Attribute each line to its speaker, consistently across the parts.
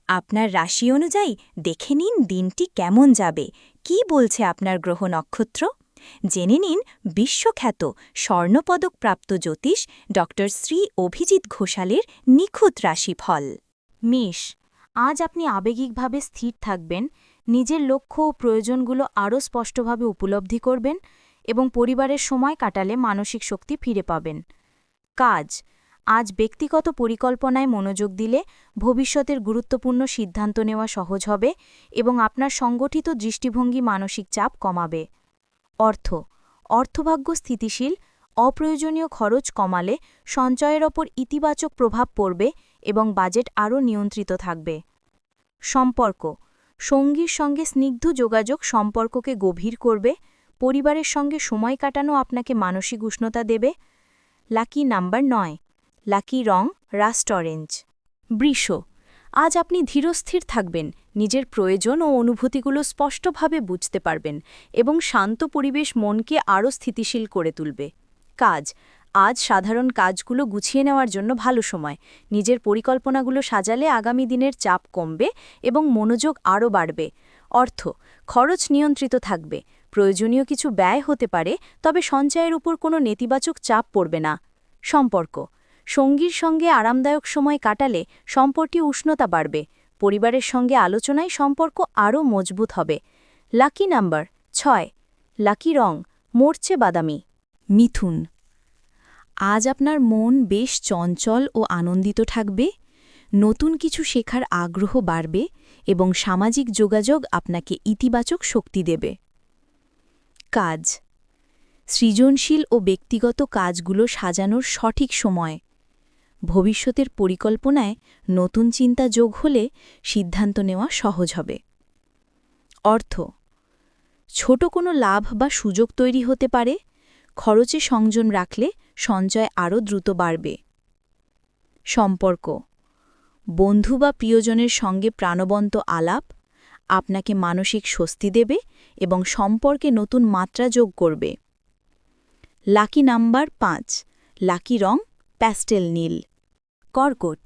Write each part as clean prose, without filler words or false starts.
Speaker 1: আপনার রাশি অনুযায়ী দেখে নিন দিনটি কেমন যাবে, কি বলছে আপনার গ্রহ নক্ষত্র। জেনে নিন বিশ্বখ্যাত স্বর্ণপদকপ্রাপ্ত জ্যোতিষ ড শ্রী অভিজিৎ ঘোষালের নিখুঁত রাশিফল। মেষ, আজ আপনি আবেগিকভাবে স্থির থাকবেন, নিজের লক্ষ্য ও প্রয়োজনগুলো আরও স্পষ্টভাবে উপলব্ধি করবেন এবং পরিবারের সময় কাটালে মানসিক শক্তি ফিরে পাবেন। কাজ, আজ ব্যক্তিগত পরিকল্পনায় মনোযোগ দিলে ভবিষ্যতের গুরুত্বপূর্ণ সিদ্ধান্ত নেওয়া সহজ হবে এবং আপনার সংগঠিত দৃষ্টিভঙ্গি মানসিক চাপ কমাবে। অর্থ, অর্থভাগ্য স্থিতিশীল, অপ্রয়োজনীয় খরচ কমালে সঞ্চয়ের ওপর ইতিবাচক প্রভাব পড়বে এবং বাজেট আরও নিয়ন্ত্রিত থাকবে। সম্পর্ক, সঙ্গীর সঙ্গে স্নিগ্ধ যোগাযোগ সম্পর্ককে গভীর করবে, পরিবারের সঙ্গে সময় কাটানো আপনাকে মানসিক উষ্ণতা দেবে। লাকি নাম্বার 9, লাকি রং রাস্ট অরেঞ্জ। বৃষ, আজ আপনি ধীরস্থির থাকবেন, নিজের প্রয়োজন ও অনুভূতিগুলো স্পষ্টভাবে বুঝতে পারবেন এবং শান্ত পরিবেশ মনকে আরও স্থিতিশীল করে তুলবে। কাজ, আজ সাধারণ কাজগুলো গুছিয়ে নেওয়ার জন্য ভালো সময়, নিজের পরিকল্পনাগুলো সাজালে আগামী দিনের চাপ কমবে এবং মনোযোগ আরও বাড়বে। অর্থ, খরচ নিয়ন্ত্রিত থাকবে, প্রয়োজনীয় কিছু ব্যয় হতে পারে, তবে সঞ্চয়ের উপর কোনো নেতিবাচক চাপ পড়বে না। সম্পর্ক, সঙ্গীর সঙ্গে আরামদায়ক সময় কাটালে সম্পর্কে উষ্ণতা বাড়বে, পরিবারের সঙ্গে আলোচনায় সম্পর্ক আরও মজবুত হবে। লাকি নাম্বার 6, লাকি রং মরচে বাদামি। মিথুন, আজ আপনার মন বেশ চঞ্চল ও আনন্দিত থাকবে, নতুন কিছু শেখার আগ্রহ বাড়বে এবং সামাজিক যোগাযোগ আপনাকে ইতিবাচক শক্তি দেবে। কাজ, সৃজনশীল ও ব্যক্তিগত কাজগুলো সাজানোর সঠিক সময়, ভবিষ্যতের পরিকল্পনায় নতুন চিন্তা যোগ হলে সিদ্ধান্ত নেওয়া সহজ হবে। অর্থ, ছোট কোনো লাভ বা সুযোগ তৈরি হতে পারে, খরচে সংযম রাখলে সঞ্চয় আরও দ্রুত বাড়বে। সম্পর্ক, বন্ধু বা প্রিয়জনের সঙ্গে প্রাণবন্ত আলাপ আপনাকে মানসিক স্বস্তি দেবে এবং সম্পর্কে নতুন মাত্রা যোগ করবে। লাকি নাম্বার 5, লাকি রং প্যাস্টেল নীল। কর্কট,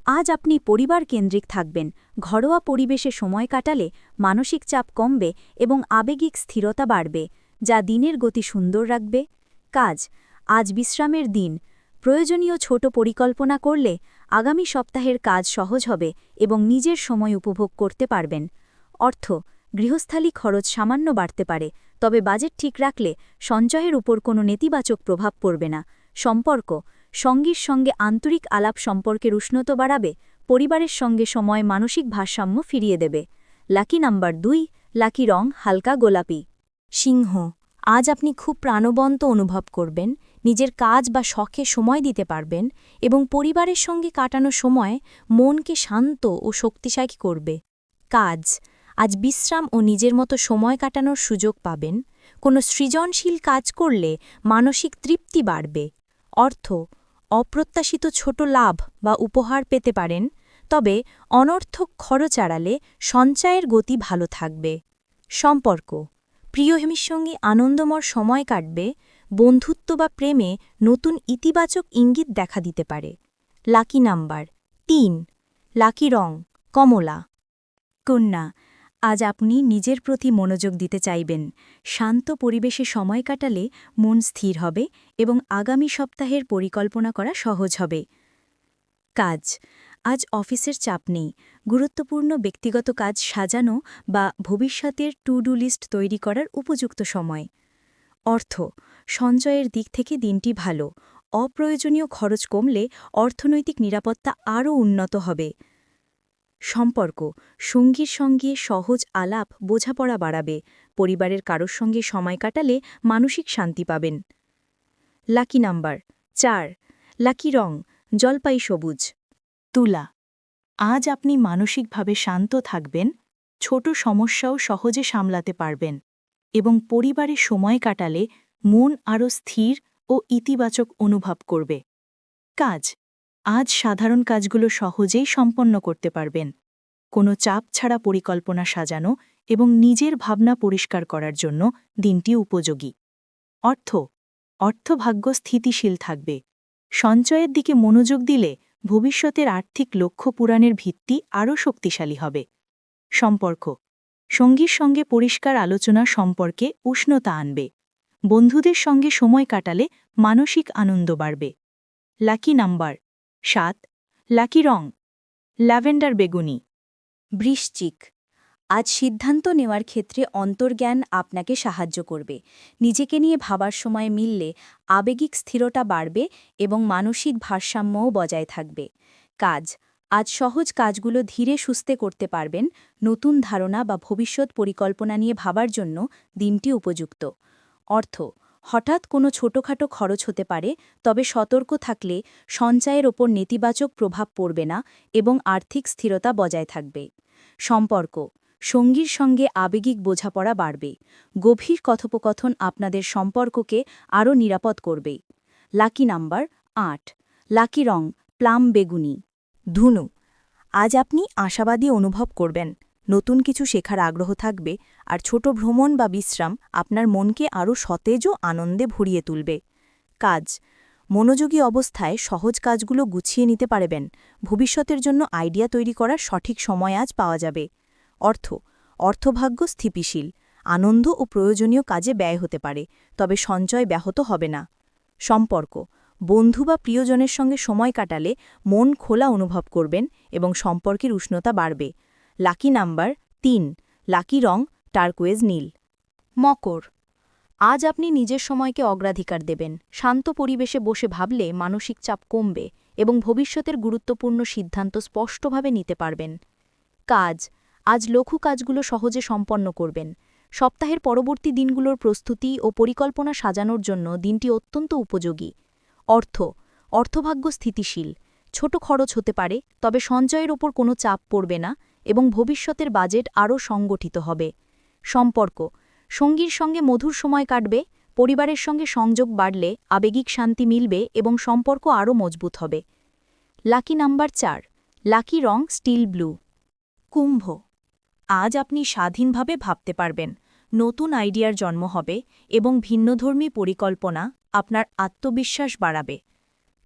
Speaker 1: আজ আপনি পরিবার কেন্দ্রিক থাকবেন, ঘরোয়া পরিবেশে সময় কাটালে মানসিক চাপ কমবে এবং আবেগিক স্থিরতা বাড়বে, যা দিনের গতি সুন্দর রাখবে। কাজ, আজ বিশ্রামের দিন, প্রয়োজনীয় ছোট পরিকল্পনা করলে আগামী সপ্তাহের কাজ সহজ হবে এবং নিজের সময় উপভোগ করতে পারবেন। অর্থ, গৃহস্থালী খরচ সামান্য বাড়তে পারে, তবে বাজেট ঠিক রাখলে সঞ্চয়ের উপর কোনো নেতিবাচক প্রভাব পড়বে না। সম্পর্ক, সঙ্গীর সঙ্গে আন্তরিক আলাপ সম্পর্কের উষ্ণতা বাড়াবে, পরিবারের সঙ্গে সময় মানসিক ভারসাম্য ফিরিয়ে দেবে। লাকি নাম্বার 2, লাকি রং হালকা গোলাপি। সিংহ, আজ আপনি খুব প্রাণবন্ত অনুভব করবেন, নিজের কাজ বা শখে সময় দিতে পারবেন এবং পরিবারের সঙ্গে কাটানো সময় মনকে শান্ত ও শক্তিশালী করবে। কাজ, আজ বিশ্রাম ও নিজের মতো সময় কাটানোর সুযোগ পাবেন, কোনো সৃজনশীল কাজ করলে মানসিক তৃপ্তি বাড়বে। অর্থ, অপ্রত্যাশিত ছোট লাভ বা উপহার পেতে পারেন, তবে অনর্থক খরচ এড়ালে সঞ্চয়ের গতি ভালো থাকবে। সম্পর্ক, প্রিয়হেমির সঙ্গে আনন্দময় সময় কাটবে, বন্ধুত্ব বা প্রেমে নতুন ইতিবাচক ইঙ্গিত দেখা দিতে পারে। লাকি নাম্বার 3, লাকি রং কমলা। কন্যা, আজ আপনি নিজের প্রতি মনোযোগ দিতে চাইবেন, শান্ত পরিবেশে সময় কাটালে মন স্থির হবে এবং আগামী সপ্তাহের পরিকল্পনা করা সহজ হবে। কাজ, আজ অফিসের চাপ নেই, গুরুত্বপূর্ণ ব্যক্তিগত কাজ সাজানো বা ভবিষ্যতের টু ডু লিস্ট তৈরি করার উপযুক্ত সময়। অর্থ, সঞ্চয়ের দিক থেকে দিনটি ভালো, অপ্রয়োজনীয় খরচ কমলে অর্থনৈতিক নিরাপত্তা আরও উন্নত হবে। সম্পর্ক, সঙ্গীর সঙ্গে সহজ আলাপ বোঝাপড়া বাড়াবে, পরিবারের কারোর সঙ্গে সময় কাটালে মানসিক শান্তি পাবেন। লাকি নাম্বার 4, লাকি রং জলপাই সবুজ। তুলা, আজ আপনি মানসিকভাবে শান্ত থাকবেন, ছোট সমস্যাও সহজে সামলাতে পারবেন এবং পরিবারে সময় কাটালে মন আরও স্থির ও ইতিবাচক অনুভব করবে। কাজ, আজ সাধারণ কাজগুলো সহজেই সম্পন্ন করতে পারবেন, কোনো চাপ ছাড়া পরিকল্পনা সাজানো এবং নিজের ভাবনা পরিষ্কার করার জন্য দিনটি উপযোগী। অর্থভাগ্য স্থিতিশীল থাকবে, সঞ্চয়ের দিকে মনোযোগ দিলে ভবিষ্যতের আর্থিক লক্ষ্য পূরণের ভিত্তি আরও শক্তিশালী হবে। সম্পর্ক সঙ্গীর সঙ্গে পরিষ্কার আলোচনা সম্পর্কে উষ্ণতা আনবে। বন্ধুদের সঙ্গে সময় কাটালে মানসিক আনন্দ বাড়বে। লাকি নাম্বার 7, লাকি রং ল্যাভেন্ডার বেগুনি। বৃশ্চিক, আজ সিদ্ধান্ত নেওয়ার ক্ষেত্রে অন্তর্জ্ঞান আপনাকে সাহায্য করবে। নিজেকে নিয়ে ভাবার সময় মিললে আবেগিক স্থিরতা বাড়বে এবং মানসিক ভারসাম্যও বজায় থাকবে। কাজ, আজ সহজ কাজগুলো ধীরে সুস্থে করতে পারবেন। নতুন ধারণা বা ভবিষ্যৎ পরিকল্পনা নিয়ে ভাবার জন্য দিনটি উপযুক্ত। অর্থ, হঠাৎ কোনো ছোটখাটো খরচ হতে পারে, তবে সতর্ক থাকলে সঞ্চয়ের ওপর নেতিবাচক প্রভাব পড়বে না এবং আর্থিক স্থিরতা বজায় থাকবে। সম্পর্ক, সঙ্গীর সঙ্গে আবেগিক বোঝাপড়া বাড়বে। গভীর কথোপকথন আপনাদের সম্পর্ককে আরও নিরাপদ করবে। লাকি নাম্বার 8, লাকি রং প্লাম বেগুনি। ধনু, আজ আপনি আশাবাদী অনুভব করবেন। নতুন কিছু শেখার আগ্রহ থাকবে, আর ছোট ভ্রমণ বা বিশ্রাম আপনার মনকে আরও সতেজ ও আনন্দে ভরিয়ে তুলবে। কাজ, মনোযোগী অবস্থায় সহজ কাজগুলো গুছিয়ে নিতে পারবেন। ভবিষ্যতের জন্য আইডিয়া তৈরি করার সঠিক সময় আজ পাওয়া যাবে। অর্থ, অর্থভাগ্য স্থিতিশীল। আনন্দ ও প্রয়োজনীয় কাজে ব্যয় হতে পারে, তবে সঞ্চয় ব্যাহত হবে না। সম্পর্ক, বন্ধু বা প্রিয়জনের সঙ্গে সময় কাটালে মন খোলা অনুভব করবেন এবং সম্পর্কের উষ্ণতা বাড়বে। লাকি নাম্বার 3, লাকি রং টার্কোয়েজ নীল। মকর, আজ আপনি নিজের সময়কে অগ্রাধিকার দেবেন। শান্ত পরিবেশে বসে ভাবলে মানসিক চাপ কমবে এবং ভবিষ্যতের গুরুত্বপূর্ণ সিদ্ধান্ত স্পষ্টভাবে নিতে পারবেন। কাজ, আজ লঘু কাজগুলো সহজে সম্পন্ন করবেন। সপ্তাহের পরবর্তী দিনগুলোর প্রস্তুতি ও পরিকল্পনা সাজানোর জন্য দিনটি অত্যন্ত উপযোগী। অর্থ, অর্থভাগ্য স্থিতিশীল। ছোট খরচ হতে পারে, তবে সঞ্চয়ের ওপর কোনো চাপ পড়বে না এবং ভবিষ্যতের বাজেট আরও সংগঠিত হবে। সম্পর্ক, সঙ্গীর সঙ্গে মধুর সময় কাটবে। পরিবারের সঙ্গে সংযোগ বাড়লে আবেগিক শান্তি মিলবে এবং সম্পর্ক আরও মজবুত হবে। লাকি নাম্বার 4, লাকি রং স্টিল ব্লু। কুম্ভ, আজ আপনি স্বাধীনভাবে ভাবতে পারবেন। নতুন আইডিয়ার জন্ম হবে এবং ভিন্নধর্মী পরিকল্পনা আপনার আত্মবিশ্বাস বাড়াবে।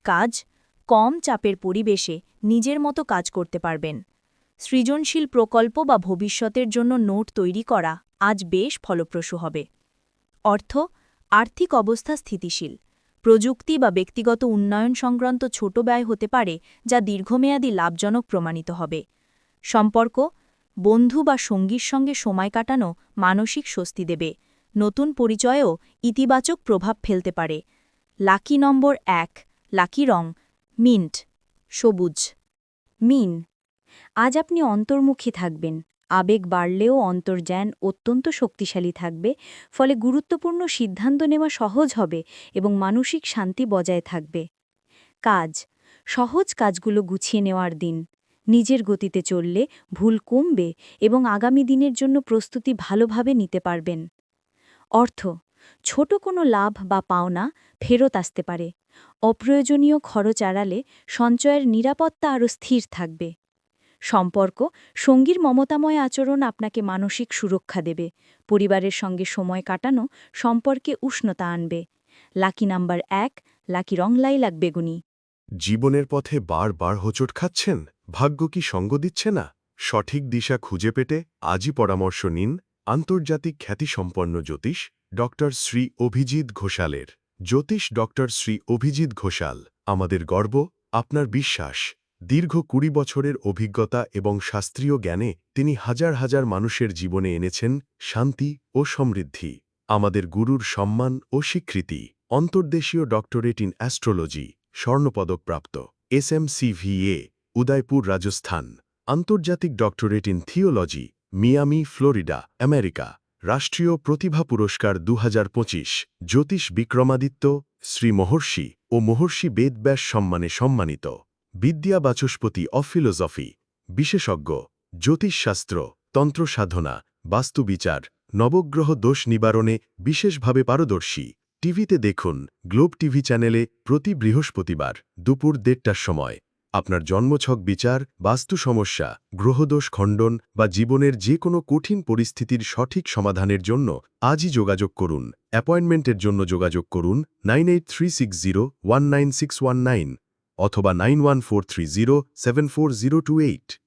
Speaker 1: কাজ, কম চাপের পরিবেশে নিজের মতো কাজ করতে পারবেন। সৃজনশীল প্রকল্প বা ভবিষ্যতের জন্য নোট তৈরি করা আজ বেশ ফলপ্রসূ হবে। অর্থ, আর্থিক অবস্থা স্থিতিশীল। প্রযুক্তি বা ব্যক্তিগত উন্নয়ন সংক্রান্ত ছোট ব্যয় হতে পারে, যা দীর্ঘমেয়াদী লাভজনক প্রমাণিত হবে। সম্পর্ক, বন্ধু বা সঙ্গীর সঙ্গে সময় কাটানো মানসিক স্বস্তি দেবে। নতুন পরিচয়েও ইতিবাচক প্রভাব ফেলতে পারে। লাকি নম্বর 1, লাকি রং মিন্ট সবুজ। মিন, আজ আপনি অন্তর্মুখী থাকবেন। আবেগ বাড়লেও অন্তর্জ্ঞান অত্যন্ত শক্তিশালী থাকবে, ফলে গুরুত্বপূর্ণ সিদ্ধান্ত নেওয়া সহজ হবে এবং মানসিক শান্তি বজায় থাকবে। কাজ, সহজ কাজগুলো গুছিয়ে নেওয়ার দিন। নিজের গতিতে চললে ভুল কমবে এবং আগামী দিনের জন্য প্রস্তুতি ভালোভাবে নিতে পারবেন। অর্থ, ছোট কোনো লাভ বা পাওনা ফেরত আসতে পারে। অপ্রয়োজনীয় খরচ এড়ালে সঞ্চয়ের নিরাপত্তা আরও স্থির থাকবে। সম্পর্ক, সঙ্গীর মমতাময় আচরণ আপনাকে মানসিক সুরক্ষা দেবে। পরিবারের সঙ্গে সময় কাটানো সম্পর্কে উষ্ণতা আনবে। লাকি নাম্বার 1, লাকি রং লাইলাক বেগুনি।
Speaker 2: জীবনের পথে বারবার হোঁচট খাচ্ছেন? ভাগ্য কি সঙ্গ দিচ্ছে না? সঠিক দিশা খুঁজে পেতে আজই পরামর্শ নিন আন্তর্জাতিক খ্যাতিসম্পন্ন জ্যোতিষ ডক্টর শ্রী অভিজিৎ ঘোষালের। জ্যোতিষ ডক্টর শ্রী অভিজিৎ ঘোষাল আমাদের গর্ব, আপনার বিশ্বাস। দীর্ঘ 20 বছরের অভিজ্ঞতা এবং শাস্ত্রীয় জ্ঞানে তিনি হাজার হাজার মানুষের জীবনে এনেছেন শান্তি ও সমৃদ্ধি। আমাদের গুরুর সম্মান ও স্বীকৃতি। অন্তর্দেশীয় ডক্টরেট ইন অ্যাস্ট্রোলজি, স্বর্ণপদকপ্রাপ্ত। SMCVA, উদয়পুর, রাজস্থান। আন্তর্জাতিক doctorate in theology, Miami, Florida, America. রাষ্ট্রীয় প্রতিভা পুরস্কার 2025। জ্যোতিষ বিক্রমাদিত্য, শ্রী মহর্ষি ও মহর্ষি বেদব্যাস সম্মানে সম্মানিত। বিদ্যা বাচস্পতি অফ ফিলোসফি। বিশেষজ্ঞ, জ্যোতিষশাস্ত্র, তন্ত্রসাধনা, বাস্তুবিচার, নবগ্রহ দোষ নিবারণে বিশেষভাবে পারদর্শী। টিভিতে দেখুন গ্লোব টিভি চ্যানেলে প্রতি বৃহস্পতিবার দুপুর 1:30টার সময়। আপনার জন্মছক বিচার, বাস্তু সমস্যা, গ্রহদোষ খণ্ডন বা জীবনের যে কোনো কঠিন পরিস্থিতির সঠিক সমাধানের জন্য আজই যোগাযোগ করুন। অ্যাপয়েন্টমেন্টের জন্য যোগাযোগ করুন 9836019619। অথবা 9143074028